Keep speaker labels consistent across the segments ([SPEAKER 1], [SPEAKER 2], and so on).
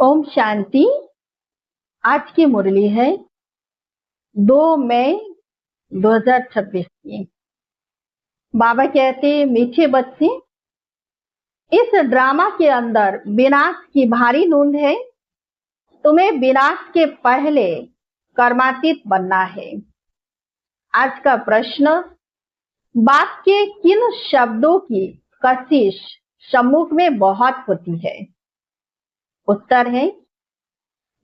[SPEAKER 1] ओम शांति। आज की मुरली है 2 मई 2026 की। बाबा कहते, मीठे बच्चे, इस ड्रामा के अंदर विनाश की भारी नूंद है। तुम्हें विनाश के पहले कर्मातीत बनना है। आज का प्रश्न, बाप के किन शब्दों की कशिश सम्मुख में बहुत होती है? उत्तर है,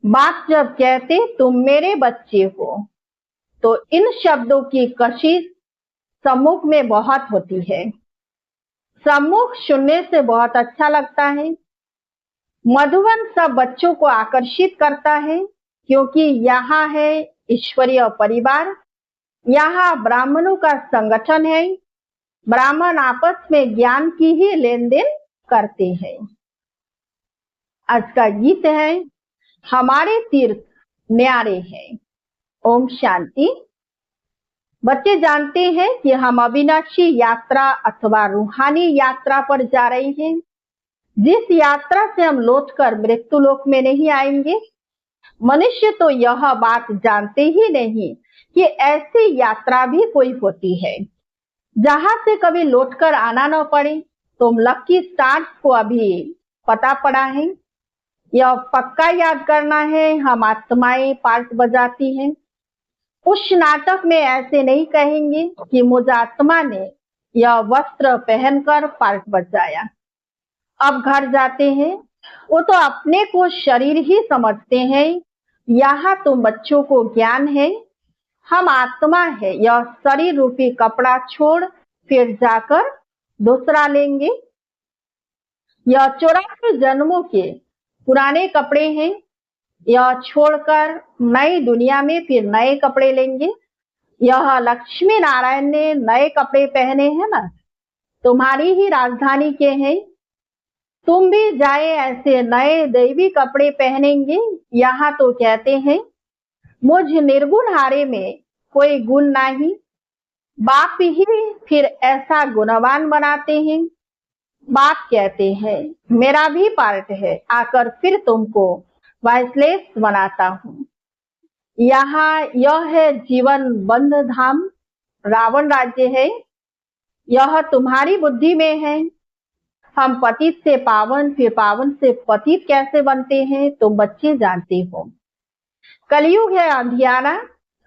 [SPEAKER 1] बाप जब कहते तुम मेरे बच्चे हो, तो इन शब्दों की कशिश सम्मुख में बहुत होती है। सम्मुख सुनने से बहुत अच्छा लगता है। मधुबन सब बच्चों को आकर्षित करता है, क्योंकि यहाँ है ईश्वरीय परिवार, यहाँ ब्राह्मणों का संगठन है। ब्राह्मण आपस में ज्ञान की ही लेन देन करते हैं। आज का गीत है, हमारे तीर्थ न्यारे हैं। ओम शांति। बच्चे जानते हैं कि हम अविनाशी यात्रा अथवा रूहानी यात्रा पर जा रहे हैं, जिस यात्रा से हम लौटकर मृत्यु लोक में नहीं आएंगे। मनुष्य तो यह बात जानते ही नहीं कि ऐसी यात्रा भी कोई होती है जहां से कभी लौटकर आना न पड़े। तुम लकी स्टार्स को अभी पता पड़ा है, यह पक्का याद करना है। हम आत्माएं पार्ट बजाती हैं। उस नाटक में ऐसे नहीं कहेंगे कि मुझ आत्मा ने यह वस्त्र पहनकर पार्ट बजाया। अब घर जाते हैं, वो तो अपने को शरीर ही समझते हैं। यहाँ तुम बच्चों को ज्ञान है, हम आत्मा है। यह शरीर रूपी कपड़ा छोड़ फिर जाकर दूसरा लेंगे। यह 84 जन्मों के पुराने कपड़े हैं, यह छोड़कर नई दुनिया में फिर नए कपड़े लेंगे। यह लक्ष्मी नारायण ने नए कपड़े पहने हैं ना, तुम्हारी ही राजधानी के हैं। तुम भी जाए ऐसे नए दैवी कपड़े पहनेंगे। यहाँ तो कहते हैं, मुझ निर्गुण हारे में कोई गुण नहीं। बाप ही फिर ऐसा गुणवान बनाते हैं। बाप कहते हैं, मेरा भी पार्ट है, आकर फिर तुमको वाइसलेस बनाता हूँ। यहाँ यह है जीवन बंध धाम, रावण राज्य है। यह तुम्हारी बुद्धि में है। हम पतित से पावन, फिर पावन से पतित कैसे बनते हैं, तुम बच्चे जानते हो। कलयुग है अंधियारा,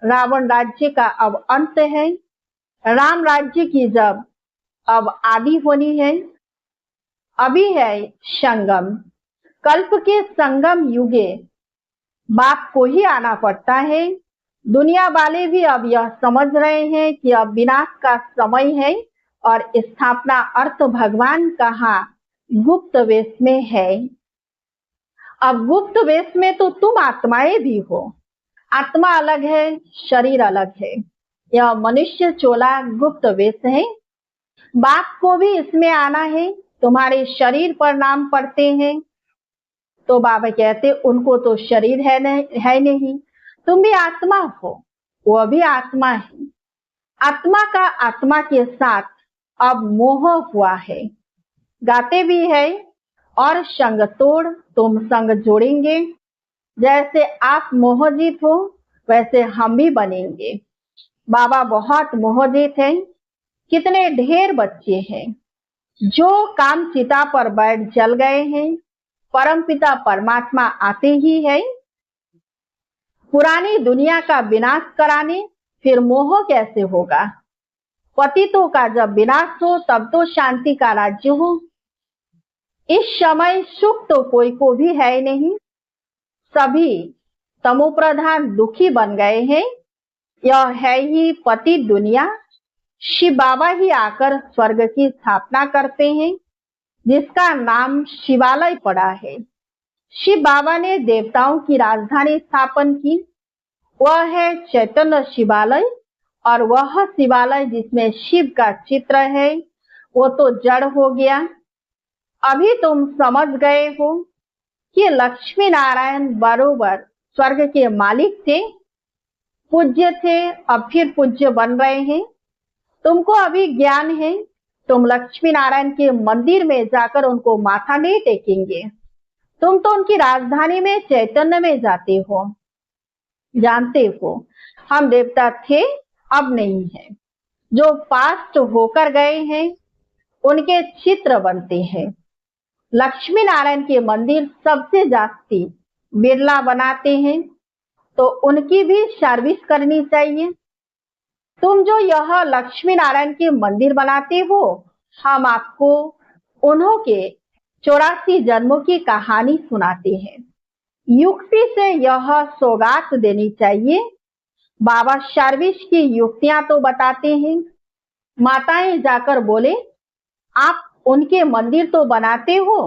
[SPEAKER 1] रावण राज्य का अब अंत है। राम राज्य की जब अब आदि होनी है। अभी है संगम, कल्प के संगम युगे बाप को ही आना पड़ता है। दुनिया वाले भी अब यह समझ रहे हैं कि अब विनाश का समय है और स्थापना अर्थ भगवान कहा गुप्त वेश में है। अब गुप्त वेश में तो तुम आत्माएं भी हो। आत्मा अलग है, शरीर अलग है। यह मनुष्य चोला गुप्त वेश है। बाप को भी इसमें आना है। तुम्हारे शरीर पर नाम पढ़ते हैं, तो बाबा कहते उनको तो शरीर है नहीं। तुम भी आत्मा हो, वो भी आत्मा है। आत्मा का आत्मा के साथ अब मोह हुआ है। गाते भी है, और संग तोड़ तुम संग जोड़ेंगे। जैसे आप मोहजित हो, वैसे हम भी बनेंगे। बाबा बहुत मोहजित है। कितने ढेर बच्चे हैं जो काम चिता पर बैठ जल गए हैं। परमपिता परमात्मा आते ही है पुरानी दुनिया का विनाश कराने, फिर मोह कैसे होगा? पतितों का जब विनाश हो तब तो शांति का राज्य हो। इस समय सुख तो कोई को भी है नहीं, सभी तमोप्रधान दुखी बन गए हैं। यह है ही पतित दुनिया। शिव बाबा ही आकर स्वर्ग की स्थापना करते हैं, जिसका नाम शिवालय पड़ा है। शिव बाबा ने देवताओं की राजधानी स्थापन की, वह है चैतन्य शिवालय। और वह शिवालय जिसमें शिव का चित्र है, वो तो जड़ हो गया। अभी तुम समझ गए हो कि लक्ष्मी नारायण बरोबर स्वर्ग के मालिक थे, पूज्य थे, अब फिर पूज्य बन रहे हैं। तुमको अभी ज्ञान है, तुम लक्ष्मी नारायण के मंदिर में जाकर उनको माथा नहीं टेकेंगे। तुम तो उनकी राजधानी में चैतन्य में जाते हो, जानते हो हम देवता थे, अब नहीं है। जो पास्ट होकर गए हैं उनके चित्र बनते हैं। लक्ष्मी नारायण के मंदिर सबसे जास्ती बिरला बनाते हैं, तो उनकी भी सर्विस करनी चाहिए। तुम जो यह लक्ष्मी नारायण के मंदिर बनाते हो, हम आपको उन्हों के 84 जन्मों की कहानी सुनाते हैं। युक्ति से यह सौगात देनी चाहिए। बाबा सर्विस की युक्तियां तो बताते हैं। माताएं जाकर बोले, आप उनके मंदिर तो बनाते हो,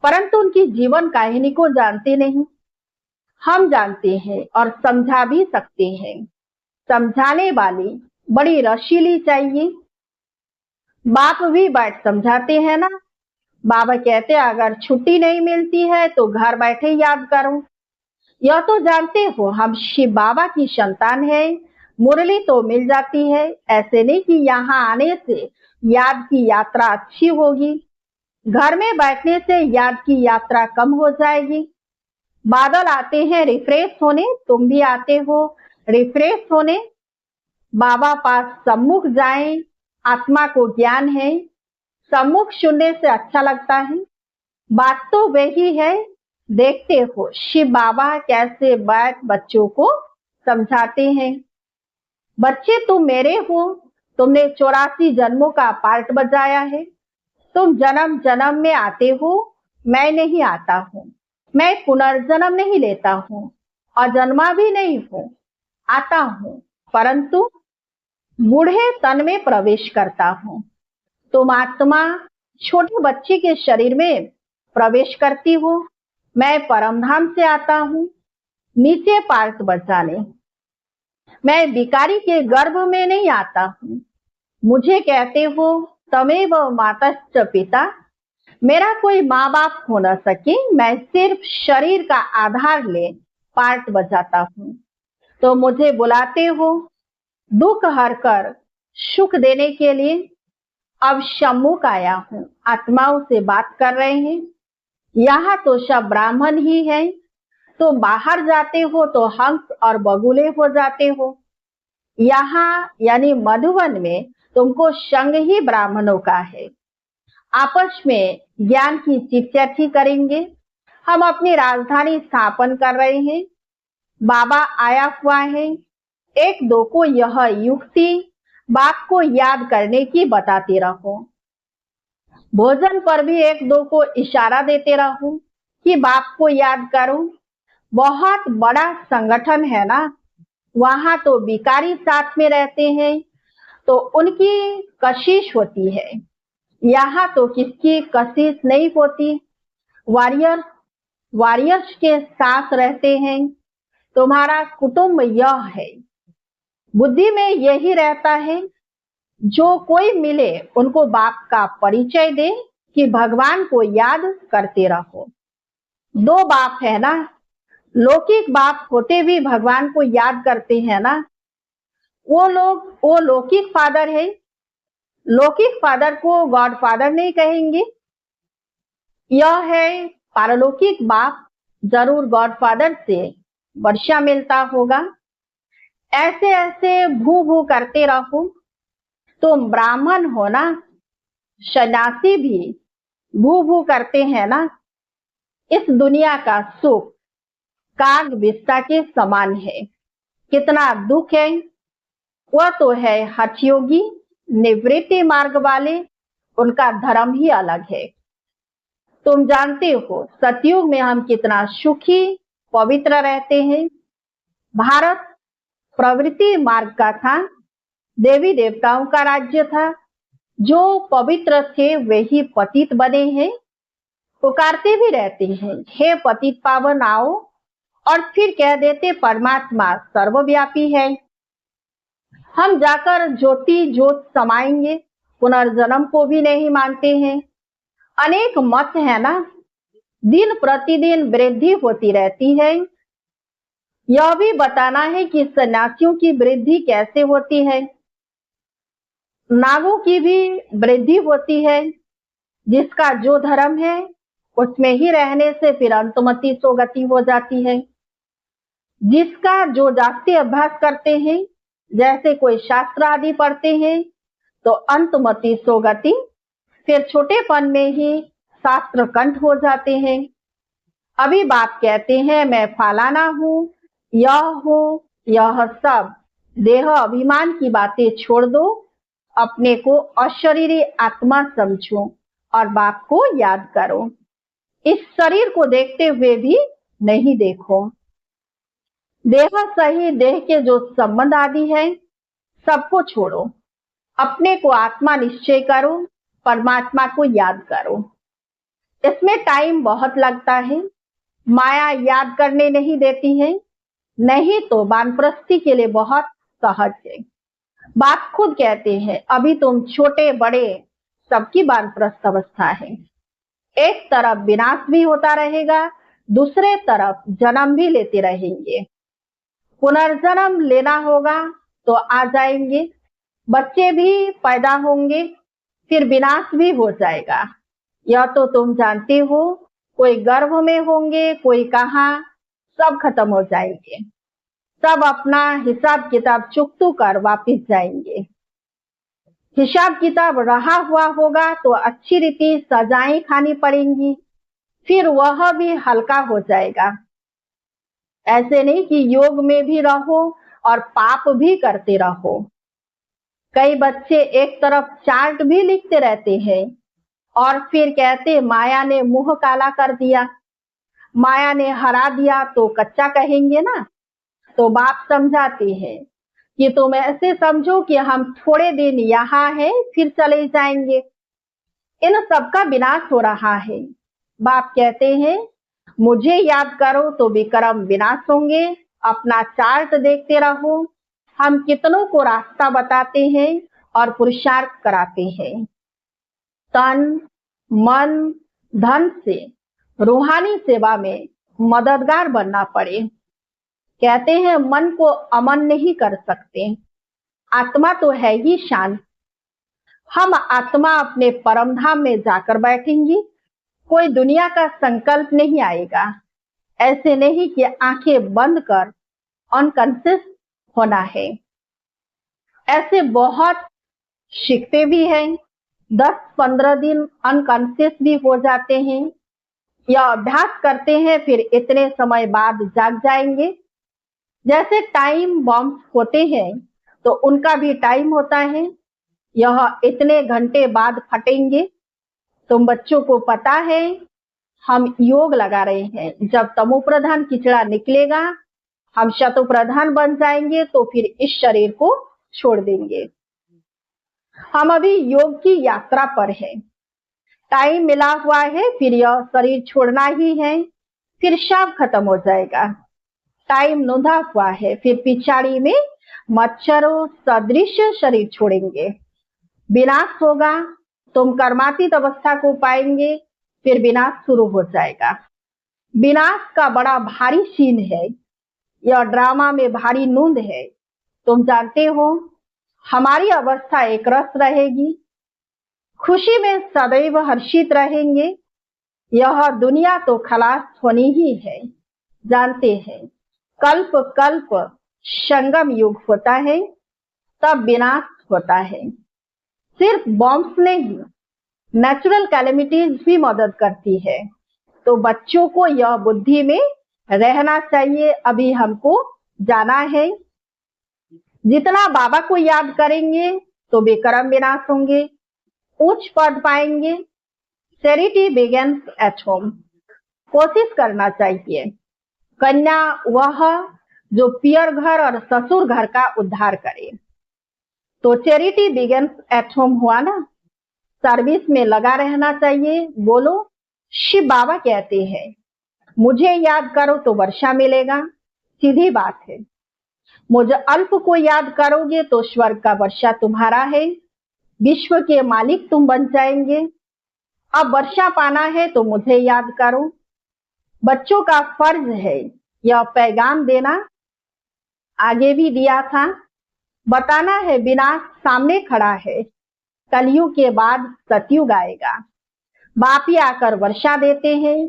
[SPEAKER 1] परंतु उनकी जीवन कहानी को जानते नहीं। हम जानते हैं और समझा भी सकते हैं। समझाने वाली बड़ी रसीली चाहिए। बाप भी बैठ समझाते हैं ना। बाबा कहते हैं अगर छुट्टी नहीं मिलती है तो घर बैठे याद करो। यह तो जानते हो हम शिव बाबा की संतान है, मुरली तो मिल जाती है। ऐसे नहीं कि यहाँ आने से याद की यात्रा अच्छी होगी, घर में बैठने से याद की यात्रा कम हो जाएगी। बादल आते हैं रिफ्रेश होने, तुम भी आते हो रिफ्रेश होने। बाबा पास सम्मुख जाएं, आत्मा को ज्ञान है। सम्मुख सुनने से अच्छा लगता है। बात तो वही है। देखते हो शिव बाबा कैसे बैठ बच्चों को समझाते हैं। बच्चे तुम मेरे हो, तुमने 84 जन्मों का पार्ट बजाया है। तुम जन्म जन्म में आते हो, मैं नहीं आता हूँ। मैं पुनर्जन्म नहीं लेता हूँ, अजन्मा भी नहीं हूँ। आता हूँ परंतु बूढ़े तन में प्रवेश करता हूँ। तुम आत्मा छोटे बच्चे के शरीर में प्रवेश करती हो। मैं परमधाम से आता हूँ नीचे पार्ट बचाने। मैं भिखारी के गर्भ में नहीं आता हूँ। मुझे कहते हो तमेव मातश्च पिता, मेरा कोई माँ बाप हो न सके, मैं सिर्फ शरीर का आधार ले पार्ट बजाता हूँ। तो मुझे बुलाते हो दुख हर कर सुख देने के लिए। अब सम्मुख आया हूँ, आत्माओं से बात कर रहे हैं। यहाँ तो सब ब्राह्मण ही है, तो बाहर जाते हो तो हंस और बगुले हो जाते हो। यहाँ यानी मधुवन में तुमको संग ही ब्राह्मणों का है। आपस में ज्ञान की चिट्ठी करेंगे। हम अपनी राजधानी स्थापन कर रहे हैं। बाबा आया हुआ है। एक दो को यह युक्ति बाप को याद करने की बताते रहो। भोजन पर भी एक दो को इशारा देते रहो कि बाप को याद करो। बहुत बड़ा संगठन है ना, वहां तो भिखारी साथ में रहते हैं, तो उनकी कशिश होती है। यहाँ तो किसकी कशिश नहीं होती। वॉरियर्स के साथ रहते हैं। तुम्हारा कुटुंब यह है। बुद्धि में यही रहता है। जो कोई मिले उनको बाप का परिचय दे कि भगवान को याद करते रहो। दो बाप है ना, लौकिक बाप होते भी भगवान को याद करते हैं ना। वो लौकिक फादर है। लौकिक फादर को गॉड फादर नहीं कहेंगे। यह है पारलौकिक बाप, जरूर गॉड फादर से वर्षा मिलता होगा। ऐसे ऐसे भू भू करते रहो। तुम ब्राह्मण हो ना, सन्यासी भी भू भू करते हैं ना। इस दुनिया का सुख काग विस्ता के समान है। कितना दुख है, वह तो है हठयोगी निवृत्ति मार्ग वाले, उनका धर्म ही अलग है। तुम जानते हो सतयुग में हम कितना सुखी पवित्र रहते हैं। भारत प्रवृत्ति मार्ग का था, देवी देवताओं का राज्य था। जो पवित्र थे वही पतित बने हैं। पुकारते भी रहते हैं, हे पतित पावन आओ, और फिर कह देते परमात्मा सर्वव्यापी है। हम जाकर ज्योति ज्योत समाएंगे, पुनर्जन्म को भी नहीं मानते हैं। अनेक मत है ना, दिन प्रतिदिन वृद्धि होती रहती है। यह भी बताना है कि सन्यासियों की वृद्धि कैसे होती है। नागों की भी वृद्धि होती है। जिसका जो धर्म है उसमें ही रहने से फिर अंतमति सोगति हो जाती है। जिसका जो जास्ती अभ्यास करते हैं, जैसे कोई शास्त्र आदि पढ़ते हैं, तो अंतमति सोगति फिर छोटेपन में ही शास्त्र कंठ हो जाते हैं। अभी बाप कहते हैं मैं फलाना हूं, यह सब देह अभिमान की बातें छोड़ दो, अपने को अशरीरी आत्मा समझो और बाप को याद करो। इस शरीर को देखते हुए भी नहीं देखो। देह सही देह के जो संबंध आदि है सबको छोड़ो, अपने को आत्मा निश्चय करो, परमात्मा को याद करो। इसमें टाइम बहुत लगता है, माया याद करने नहीं देती है, नहीं तो वानप्रस्थी के लिए बहुत सहज है। बाप खुद कहते हैं अभी तुम छोटे बड़े सबकी वानप्रस्थ अवस्था है। एक तरफ विनाश भी होता रहेगा, दूसरे तरफ जन्म भी लेते रहेंगे। पुनर्जन्म लेना होगा तो आ जाएंगे, बच्चे भी पैदा होंगे, फिर विनाश भी हो जाएगा। यह तो तुम जानते हो, कोई गर्भ में होंगे, कोई कहाँ, सब खत्म हो जाएंगे। सब अपना हिसाब किताब चुकतू कर वापिस जाएंगे। हिसाब किताब रहा हुआ होगा तो अच्छी रीति सजाएं खानी पड़ेंगी, फिर वह भी हल्का हो जाएगा। ऐसे नहीं कि योग में भी रहो और पाप भी करते रहो। कई बच्चे एक तरफ चार्ट भी लिखते रहते हैं और फिर कहते माया ने मुंह काला कर दिया, माया ने हरा दिया तो कच्चा कहेंगे ना। तो बाप समझाते हैं कि तुम ऐसे समझो कि हम थोड़े दिन यहाँ हैं फिर चले जाएंगे। इन सबका विनाश हो रहा है। बाप कहते हैं मुझे याद करो तो विक्रम विनाश होंगे। अपना चार्ट देखते रहो, हम कितनों को रास्ता बताते हैं और पुरुषार्थ कराते हैं। तन मन धन से रूहानी सेवा में मददगार बनना पड़े। कहते हैं मन को अमन नहीं कर सकते, आत्मा तो है ही शांत। हम आत्मा अपने परम धाम में जाकर बैठेंगी, कोई दुनिया का संकल्प नहीं आएगा। ऐसे नहीं कि आंखें बंद कर अनकॉन्शियस होना है। ऐसे बहुत सीखते भी हैं, 10-15 दिन अनकॉन्शियस भी हो जाते हैं या अभ्यास करते हैं, फिर इतने समय बाद जाग जाएंगे। जैसे टाइम बॉम्ब होते हैं तो उनका भी टाइम होता है, यह इतने घंटे बाद फटेंगे। तुम बच्चों को पता है हम योग लगा रहे हैं, जब तमो प्रधान किचड़ा निकलेगा हम शतो प्रधान बन जाएंगे, तो फिर इस शरीर को छोड़ देंगे। हम अभी योग की यात्रा पर है, टाइम मिला हुआ है, फिर यह शरीर छोड़ना ही है, फिर शाम खत्म हो जाएगा। टाइम नोंधा हुआ है, फिर पिछाड़ी में मच्छरों सदृश शरीर छोड़ेंगे। विनाश होगा, तुम कर्मातीत अवस्था को पाएंगे, फिर विनाश शुरू हो जाएगा। विनाश का बड़ा भारी सीन है, यह ड्रामा में भारी नूंद है। तुम जानते हो हमारी अवस्था एक रस रहेगी, खुशी में सदैव हर्षित रहेंगे। यह दुनिया तो खलास होनी ही है। जानते हैं कल्प कल्प संगम युग होता है, तब विनाश होता है। सिर्फ बॉम्ब्स नहीं, नेचुरल कैलेमिटीज भी मदद करती है। तो बच्चों को यह बुद्धि में रहना चाहिए, अभी हमको जाना है। जितना बाबा को याद करेंगे तो विक्रम विनाश होंगे, उच्च पद पाएंगे। Charity begins at home. कोशिश करना चाहिए कन्या वह जो पियर घर और ससुर घर का उद्धार करे। तो चैरिटी बिगिंस एट होम हुआ ना, सर्विस में लगा रहना चाहिए। बोलो शिव बाबा कहते हैं मुझे याद करो तो वर्षा मिलेगा, सीधी बात है। मुझे अल्प को याद करोगे तो स्वर्ग का वर्षा तुम्हारा है, विश्व के मालिक तुम बन जाएंगे। अब वर्षा पाना है तो मुझे याद करो। बच्चों का फर्ज है यह पैगाम देना, आगे भी दिया था, बताना है विनाश सामने खड़ा है, कलयुग के बाद सतयुग आएगा। बाप ही आकर वर्षा देते हैं,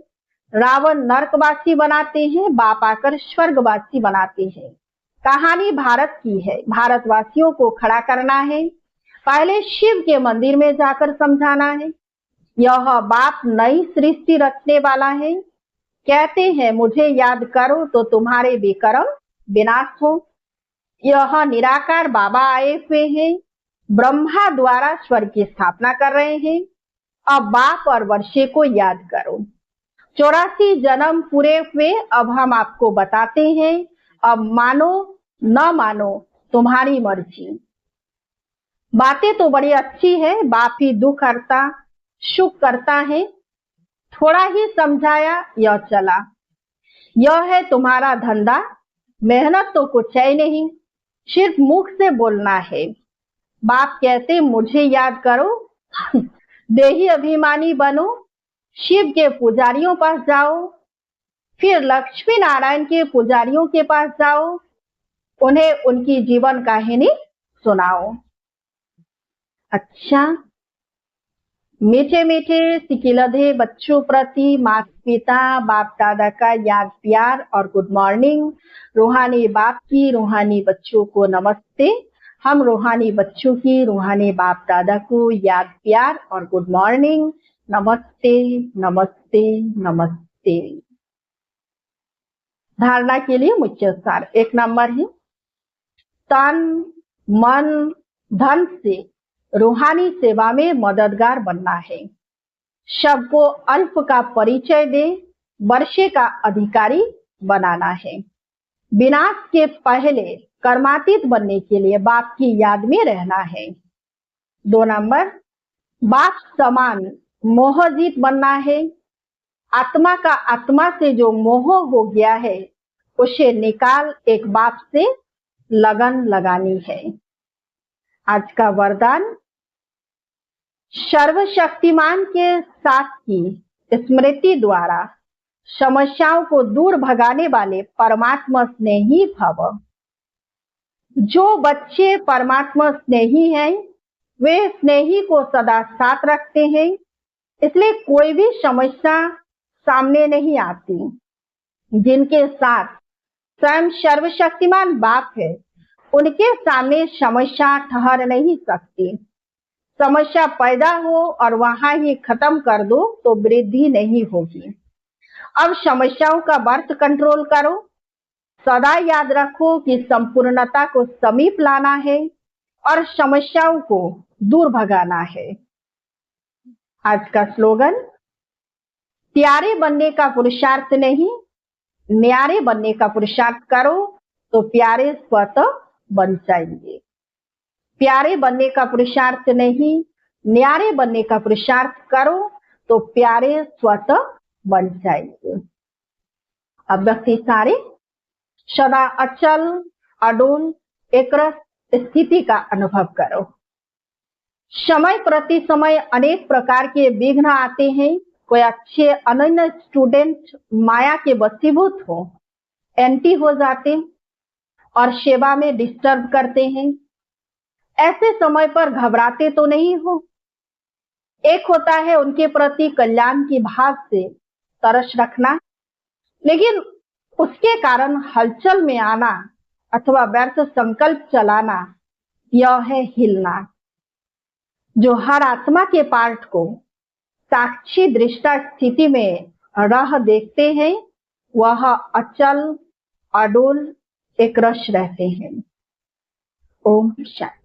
[SPEAKER 1] रावण नरकवासी बनाते हैं, बाप आकर स्वर्गवासी बनाते हैं। कहानी भारत की है, भारतवासियों को खड़ा करना है, पहले शिव के मंदिर में जाकर समझाना है। यह बाप नई सृष्टि रचने वाला है। कहते हैं मुझे याद करो तो तुम्हारे विकर्म विनाश हो। यह निराकार बाबा आए हुए हैं, ब्रह्मा द्वारा स्वर्ग की स्थापना कर रहे हैं। अब बाप और वर्षे को याद करो। 84 जन्म पूरे हुए, अब हम आपको बताते हैं। अब मानो न मानो तुम्हारी मर्जी। बातें तो बड़ी अच्छी है, बाप ही दुख हरता सुख करता है। थोड़ा ही समझाया यह चला। यह है तुम्हारा धंधा, मेहनत तो कुछ है नहीं, सिर्फ मुख से बोलना है। बाप कहते मुझे याद करो, देही अभिमानी बनो, शिव के पुजारियों पास जाओ, फिर लक्ष्मी नारायण के पुजारियों के पास जाओ, उन्हें उनकी जीवन कहानी सुनाओ। अच्छा, मीठे मीठे सिकिलधे बच्चों प्रति माता पिता बाप दादा का याद प्यार और गुड मॉर्निंग। रूहानी बाप की रूहानी बच्चों को नमस्ते। हम रूहानी बच्चों की रूहानी बाप दादा को याद प्यार और गुड मॉर्निंग। नमस्ते नमस्ते नमस्ते। धारणा के लिए मुख्य सार 1 नंबर है, तन मन धन से रूहानी सेवा में मददगार बनना है। शव को अल्प का परिचय दे, वर्षे का अधिकारी बनाना है। विनाश के पहले कर्मातीत बनने के लिए बाप की याद में रहना है। 2 नंबर, बाप समान मोहजीत बनना है। आत्मा का आत्मा से जो मोह हो गया है उसे निकाल एक बाप से लगन लगानी है। आज का वरदान, सर्वशक्तिमान के साथ की स्मृति द्वारा समस्याओं को दूर भगाने वाले परमात्मा स्नेही भव। जो बच्चे परमात्मा स्नेही हैं वे स्नेही को सदा साथ रखते हैं, इसलिए कोई भी समस्या सामने नहीं आती। जिनके साथ स्वयं सर्वशक्तिमान बाप है उनके सामने समस्या ठहर नहीं सकती। समस्या पैदा हो और वहां ही खत्म कर दो तो वृद्धि नहीं होगी। अब समस्याओं का बर्थ कंट्रोल करो। सदा याद रखो कि संपूर्णता को समीप लाना है और समस्याओं को दूर भगाना है। आज का स्लोगन, प्यारे बनने का पुरुषार्थ नहीं, न्यारे बनने का पुरुषार्थ करो तो प्यारे स्वतः बन जाएंगे। प्यारे बनने का पुरुषार्थ नहीं, न्यारे बनने का पुरुषार्थ करो तो प्यारे स्वतः बन जाएंगे। अब व्यक्ति सारे सदा अचल अडोल एकरस स्थिति का अनुभव करो। समय प्रति समय अनेक प्रकार के विघ्न आते हैं। कोई अच्छे अनन्य स्टूडेंट माया के वशीभूत हो, एंटी हो जाते और सेवा में डिस्टर्ब करते हैं। ऐसे समय पर घबराते तो नहीं हो। एक होता है उनके प्रति कल्याण की भाव से तरस रखना, लेकिन उसके कारण हलचल में आना अथवा व्यर्थ संकल्प चलाना, यह है हिलना। जो हर आत्मा के पार्ट को साक्षी दृष्टा स्थिति में रह देखते हैं वह अचल अडोल एकरस रहते हैं। ओम शांति।